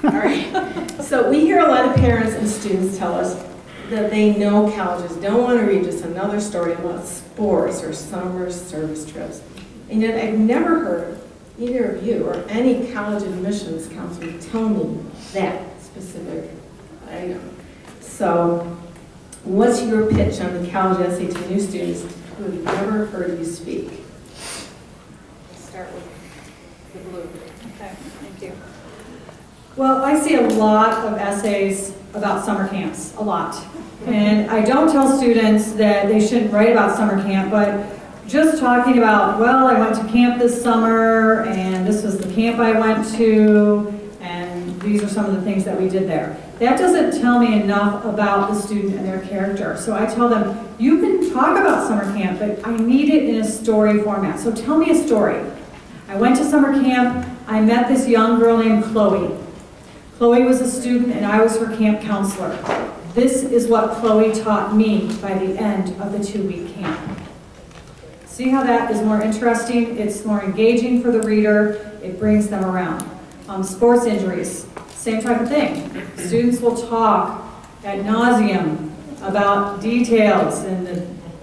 All right. So we hear a lot of parents and students tell us that they know colleges don't want to read just another story about sports or summer service trips. And yet I've never heard either of you or any college admissions counselor tell me that specific item. So what's your pitch on the college essay to new students who have never heard you speak? Let's start with the blue. Okay, thank you. Well, I see a lot of essays about summer camps, a lot. And I don't tell students that they shouldn't write about summer camp, but just talking about, well, I went to camp this summer, and this was the camp I went to, and these are some of the things that we did there. That doesn't tell me enough about the student and their character. So I tell them, you can talk about summer camp, but I need it in a story format. So tell me a story. I went to summer camp, I met this young girl named Chloe. Chloe was a student and I was her camp counselor. This is what Chloe taught me by the end of the 2-week camp. See how that is more interesting? It's more engaging for the reader. It brings them around. Sports injuries, same type of thing. Students will talk ad nauseum about details and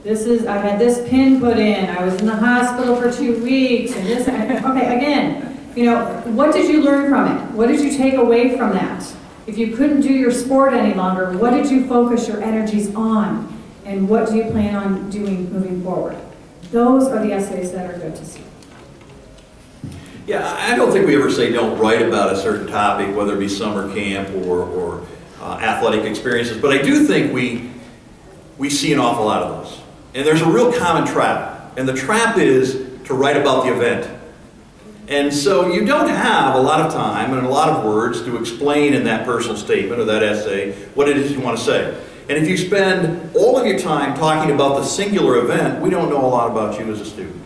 I had this pin put in, I was in the hospital for 2 weeks, and this, okay, again, you know, what did you learn from it? What did you take away from that? If you couldn't do your sport any longer, what did you focus your energies on? And what do you plan on doing moving forward? Those are the essays that are good to see. Yeah, I don't think we ever say don't write about a certain topic, whether it be summer camp or athletic experiences, but I do think we see an awful lot of those. And there's a real common trap, and the trap is to write about the event. And so you don't have a lot of time and a lot of words to explain in that personal statement or that essay what it is you want to say. And if you spend all of your time talking about the singular event, we don't know a lot about you as a student.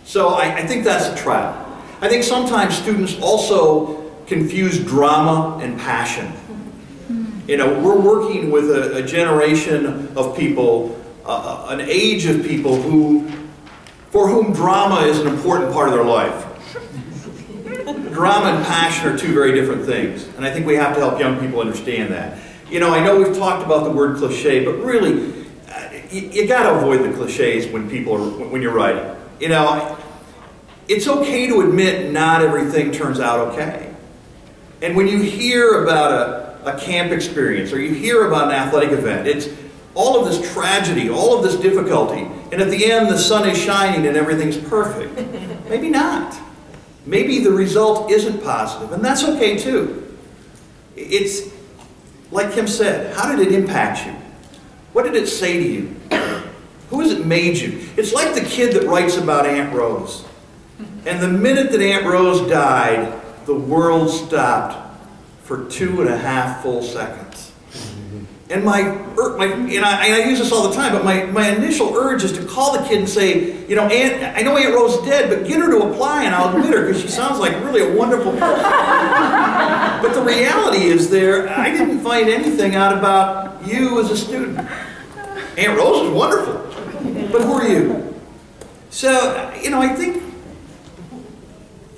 So I think that's a trap. I think sometimes students also confuse drama and passion. You know, we're working with a generation of people, an age of people for whom drama is an important part of their life. Drama and passion are two very different things, and I think we have to help young people understand that. You know, I know we've talked about the word cliche, but really, you got to avoid the cliches when you're writing. You know, it's okay to admit not everything turns out okay. And when you hear about a camp experience, or you hear about an athletic event, it's all of this tragedy, all of this difficulty, and at the end the sun is shining and everything's perfect. Maybe not. Maybe the result isn't positive, and that's okay too. It's, like Kim said, how did it impact you? What did it say to you? Who has it made you? It's like the kid that writes about Aunt Rose. And the minute that Aunt Rose died, the world stopped for 2.5 full seconds. And I use this all the time, but my initial urge is to call the kid and say, you know, I know Aunt Rose is dead, but get her to apply and I'll admit her because she sounds like really a wonderful person. But the reality is I didn't find anything out about you as a student. Aunt Rose is wonderful, but who are you? So, you know, I think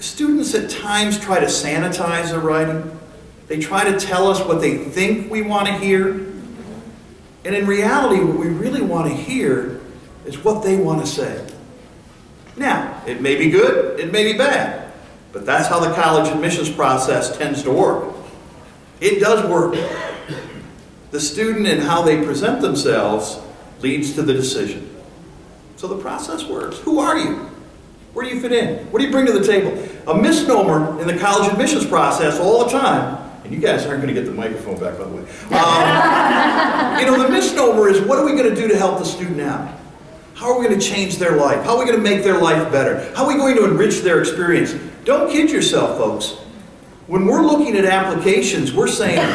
students at times try to sanitize their writing. They try to tell us what they think we want to hear. And in reality, what we really want to hear is what they want to say. Now, it may be good, it may be bad, but that's how the college admissions process tends to work. It does work. The student and how they present themselves leads to the decision. So the process works. Who are you? Where do you fit in? What do you bring to the table? A misnomer in the college admissions process all the time, and you guys aren't going to get the microphone back, by the way. You know, the misnomer is, what are we going to do to help the student out? How are we going to change their life? How are we going to make their life better? How are we going to enrich their experience? Don't kid yourself, folks. When we're looking at applications, we're saying,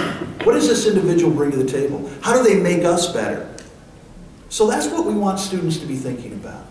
what does this individual bring to the table? How do they make us better? So that's what we want students to be thinking about.